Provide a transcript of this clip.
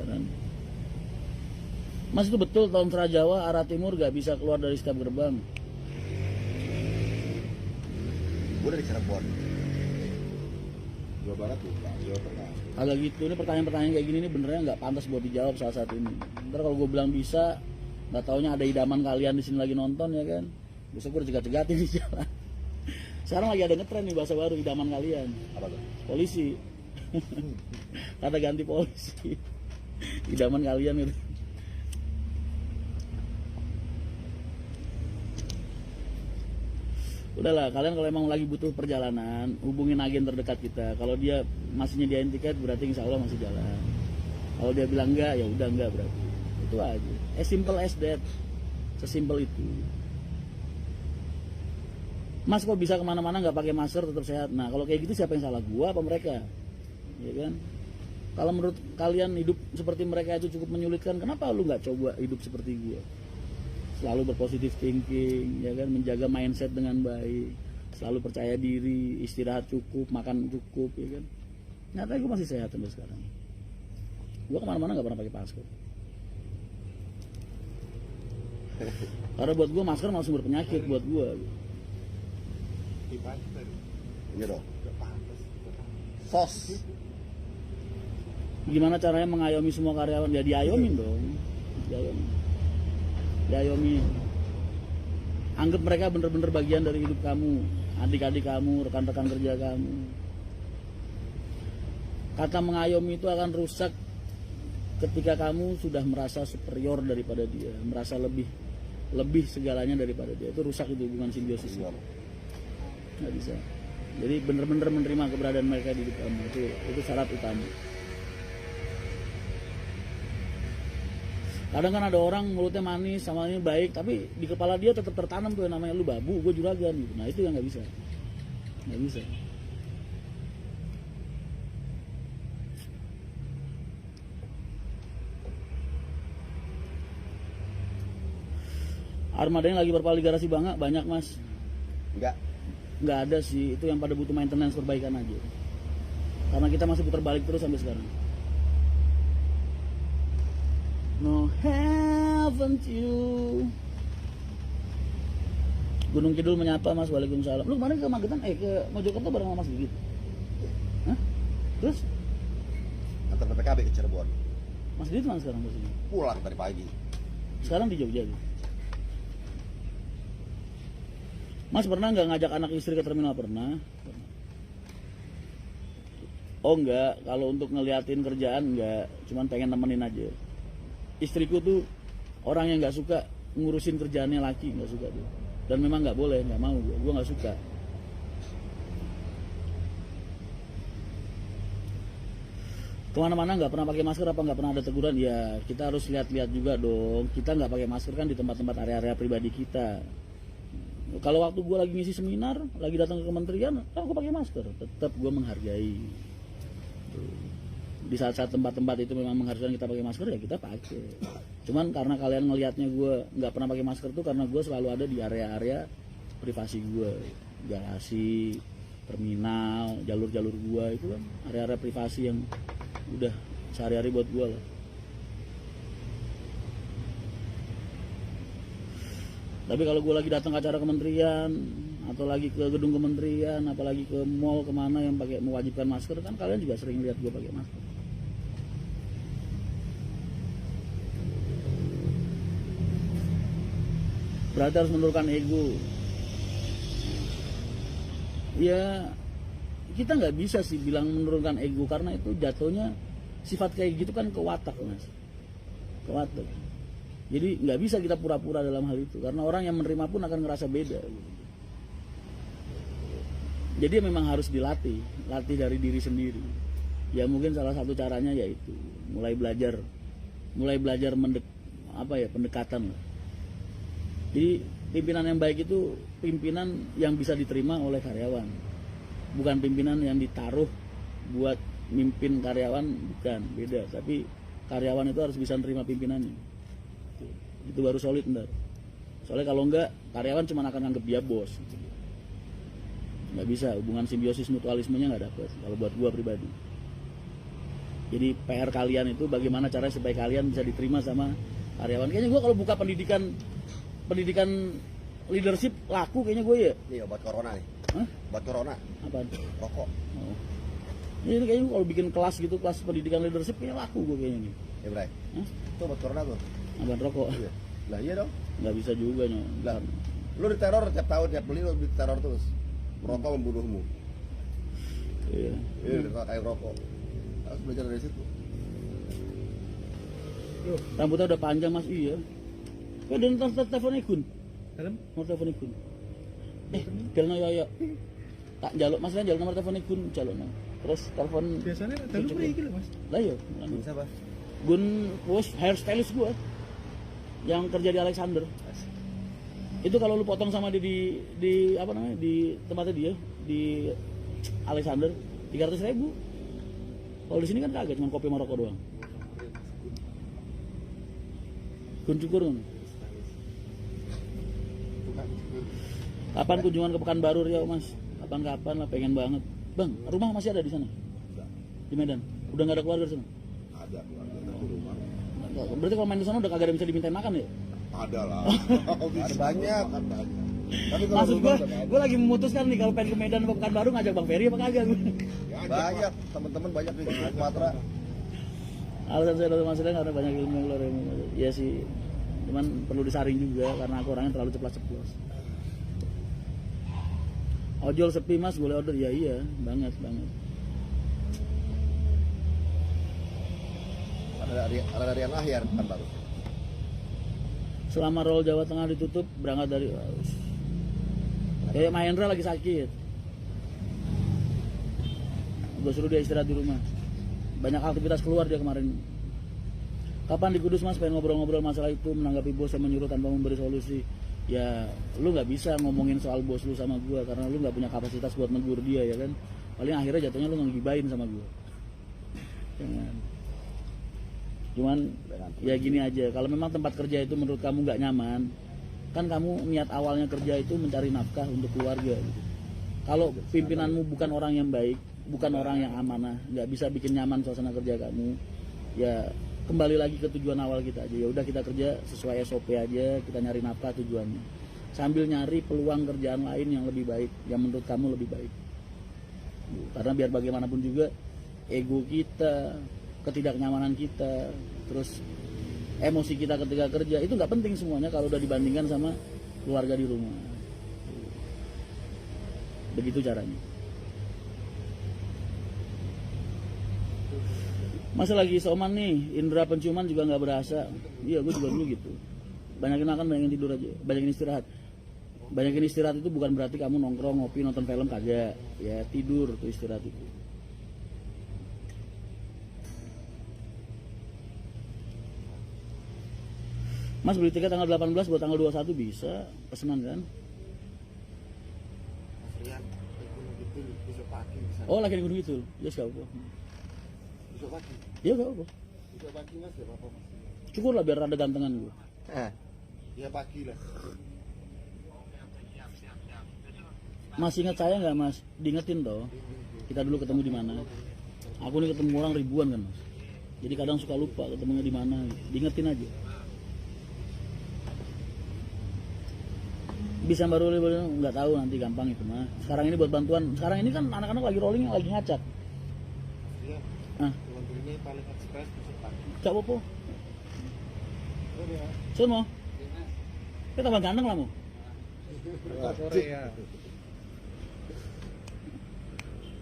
kan. Mas, itu betul tol Trans Jawa arah timur gak bisa keluar dari setiap gerbang? Gue dari Cirebon, Jawa Barat tuh, Jawa Tengah. Agak gitu, ini pertanyaan-pertanyaan kayak gini nih benernya nggak pantas buat dijawab saat ini. Ntar kalau gue bilang bisa, nggak taunya ada idaman kalian di sini lagi nonton ya kan, bisa gue cegat-cegatin di jalan. Sekarang lagi ada ngetren nih bahasa baru, idaman kalian. Apa tuh? Polisi. Kata ganti polisi. Idaman kalian itu. Udahlah, kalian kalau emang lagi butuh perjalanan, hubungin agen terdekat kita. Kalau dia masih nyediain tiket, berarti insya Allah masih jalan. Kalau dia bilang enggak, ya udah enggak berarti. Itu aja. As simple as that. Sesimpel itu. Mas kok bisa kemana-mana nggak pakai masker tetap sehat? Nah kalau kayak gitu siapa yang salah, gua apa mereka? Ya kan? Kalau menurut kalian hidup seperti mereka itu cukup menyulitkan, kenapa lu nggak coba hidup seperti gua? Selalu berpositif thinking, ya kan, menjaga mindset dengan baik, selalu percaya diri, istirahat cukup, makan cukup, ya kan. Nyatanya gue masih sehat sampai sekarang. Gue kemana-mana nggak pernah pakai masker. Karena buat gue masker malah sumber penyakit buat gue. Iya dong. Sos. Gimana caranya mengayomi semua karyawan? Ya diayomin dong. Diayomi. Anggap mereka bener-bener bagian dari hidup kamu, adik-adik kamu, rekan-rekan kerja kamu. Kata mengayomi itu akan rusak ketika kamu sudah merasa superior daripada dia, merasa lebih segalanya daripada dia. Itu rusak, itu hubungan simbiosis. Nggak bisa. Jadi bener-bener menerima keberadaan mereka di hidup kamu, itu syarat utama. Kadang kan ada orang mulutnya manis, sama ini baik, tapi di kepala dia tetap tertanam tuh yang namanya lu babu, gue juragan gitu. Nah itu yang nggak bisa, nggak bisa. Armada yang lagi berpaling garasi banyak mas? Nggak ada sih, itu yang pada butuh maintenance perbaikan aja. Karena kita masih putar balik terus sampai sekarang. No, haven't you? Gunung Kidul menyapa mas, waalaikumsalam. Lu kemarin ke Magetan, ke Mojokerto bareng sama mas Gigit? Hah? Terus? Antar PPKB ke Cirebon. Mas Gigit mana sekarang posisinya? Pulang tadi pagi. Sekarang di Jogja gitu. Mas pernah nggak ngajak anak istri ke terminal? Pernah. Oh enggak, kalau untuk ngeliatin kerjaan enggak, cuman pengen nemenin aja. Istriku tuh orang yang nggak suka ngurusin kerjaannya laki, nggak suka tuh. Dan memang nggak boleh, nggak mau, gue nggak suka. Kemana-mana nggak pernah pakai masker apa nggak pernah ada teguran? Ya kita harus lihat-lihat juga dong. Kita nggak pakai masker kan di tempat-tempat area-area pribadi kita. Kalau waktu gue lagi ngisi seminar, lagi datang ke kementerian, aku pakai masker. Tetap gue menghargai. Di saat-saat tempat-tempat itu memang mengharuskan kita pakai masker, ya kita pakai. Cuman karena kalian ngelihatnya gue nggak pernah pakai masker tuh karena gue selalu ada di area-area privasi gue, garasi, terminal, jalur-jalur gue itu kan area-area privasi yang udah sehari-hari buat gue lah. Tapi kalau gue lagi datang ke acara kementerian atau lagi ke gedung kementerian, apalagi ke mall kemana yang pakai mewajibkan masker, kan kalian juga sering lihat gue pakai masker. Berarti harus menurunkan ego. Ya kita nggak bisa sih bilang menurunkan ego karena itu jatuhnya sifat kayak gitu kan ke watak mas, ke watak. Jadi nggak bisa kita pura-pura dalam hal itu karena orang yang menerima pun akan ngerasa beda. Jadi memang harus latih dari diri sendiri. Ya mungkin salah satu caranya yaitu mulai belajar pendekatan lah. Jadi pimpinan yang baik itu pimpinan yang bisa diterima oleh karyawan, bukan pimpinan yang ditaruh buat mimpin karyawan, bukan, beda. Tapi karyawan itu harus bisa nerima pimpinannya. Itu baru solid ntar. Soalnya kalau enggak karyawan cuma akan anggap dia bos. Nggak bisa, hubungan simbiosis mutualismenya nggak dapet kalau buat gua pribadi. Jadi PR kalian itu bagaimana caranya supaya kalian bisa diterima sama karyawan. Kayaknya gue kalau buka pendidikan leadership laku kayaknya gue ya. Nih obat corona nih. Hah? Obat corona. Apaan? Rokok. Oh. Ini kayaknya kalau bikin kelas gitu, kelas pendidikan leadership kayaknya laku gue kayaknya nih. Ya Bray. Hah? Itu obat corona tuh. Apaan rokok? Iya. Lah iya dong. Nggak bisa juga nyok. Lah, lu diteror tiap tahun, tiap beli lu diteror terus. Rokok membunuhmu. Iya. Iya, kayak rokok. Harus belajar dari situ. Rambutnya udah panjang mas, iya. Kau udah nonton telepon ikun? Dalam? Nomor telepon ikun. Jalno yoyo. Tak jaluk mas kan jaluk nomor telepon ikun jaluk no. Terus telepon. Biasanya dalam beri gitu mas. Lah yo. Bisa, Pak? Gun bos hairstylist gua yang kerja di Alexander. Itu kalau lu potong sama dia di apa namanya di tempatnya dia di Alexander 300.000. Kalau di sini kan kagak cuma kopi Maroko doang. Gun cukur kan. Kapan kunjungan ke Pekanbaru Riau mas? Kapan-kapan lah pengen banget. Bang, rumah masih ada di sana? Di Medan. Udah nggak ada keluarga di sana? Ada keluarga di rumah. Berarti kalau main di sana udah kagak ada yang bisa dimintain makan ya? Ada lah. Ada banyak. Tapi kalau Maksud rumah gue lagi memutuskan nih kalau pengen ke Medan atau Pekanbaru ngajak Bang Ferry apa kagak gue? banyak teman-teman banyak di Sumatera. Alasan saya datang Mas karena banyak ilmu yang keluar ilmu. Iya sih, cuman perlu disaring juga karena aku orangnya terlalu ceplas-ceplos. Ojol sepi mas, boleh order? Ya iya, banget. Ada dari yang akhir kan baru. Selama roll Jawa Tengah ditutup, berangkat dari kayak Mahendra lagi sakit. Gue suruh dia istirahat di rumah. Banyak aktivitas keluar dia kemarin. Kapan di Kudus mas pengen ngobrol-ngobrol masalah itu, menanggapi bos yang menyuruh tanpa memberi solusi. Ya lu nggak bisa ngomongin soal bos lu sama gua karena lu nggak punya kapasitas buat negur dia ya kan. Paling akhirnya jatuhnya lu ngegibain sama gua. Jangan. Cuman ya gini aja, kalau memang tempat kerja itu menurut kamu nggak nyaman, kan kamu niat awalnya kerja itu mencari nafkah untuk keluarga gitu. Kalau pimpinanmu bukan orang yang baik, bukan orang yang amanah, nggak bisa bikin nyaman suasana kerja kamu, ya kembali lagi ke tujuan awal kita aja. Ya udah kita kerja sesuai SOP aja, kita nyari nafkah tujuannya. Sambil nyari peluang kerjaan lain yang lebih baik, yang menurut kamu lebih baik. Karena biar bagaimanapun juga ego kita, ketidaknyamanan kita, terus emosi kita ketika kerja itu nggak penting semuanya kalau udah dibandingkan sama keluarga di rumah. Begitu caranya. Masa lagi soman nih, indera penciuman juga nggak berasa. Iya, gue juga dulu gitu. Banyakin makan, banyakin tidur aja, banyakin istirahat. Banyakin istirahat itu bukan berarti kamu nongkrong, ngopi, nonton film, kagak. Ya tidur tuh istirahat itu. Mas beli tiket tanggal 18 buat tanggal 21 bisa, pesenan kan? Oh lagi di Gunung Kidul, ya yes, gak apa. Besok pagi. Iya gak apa. Besok pagi mas, ya apa mas? Cukur lah biar ada gantengan gue. Ya pagi lah. Mas ingat saya nggak mas? Diingetin toh. Kita dulu ketemu di mana? Aku nih ketemu orang ribuan kan mas. Jadi kadang suka lupa ketemunya di mana. Diingetin aja. Bisa baru nggak tahu nanti gampang itu mah. Sekarang ini buat bantuan. Sekarang ini kan anak-anak lagi rolling lagi ngacak. Iya. Ah, Ini paling ekspres besok pagi. gak apa-apa. Semua. Kita tambah ganteng lah mau. Korea.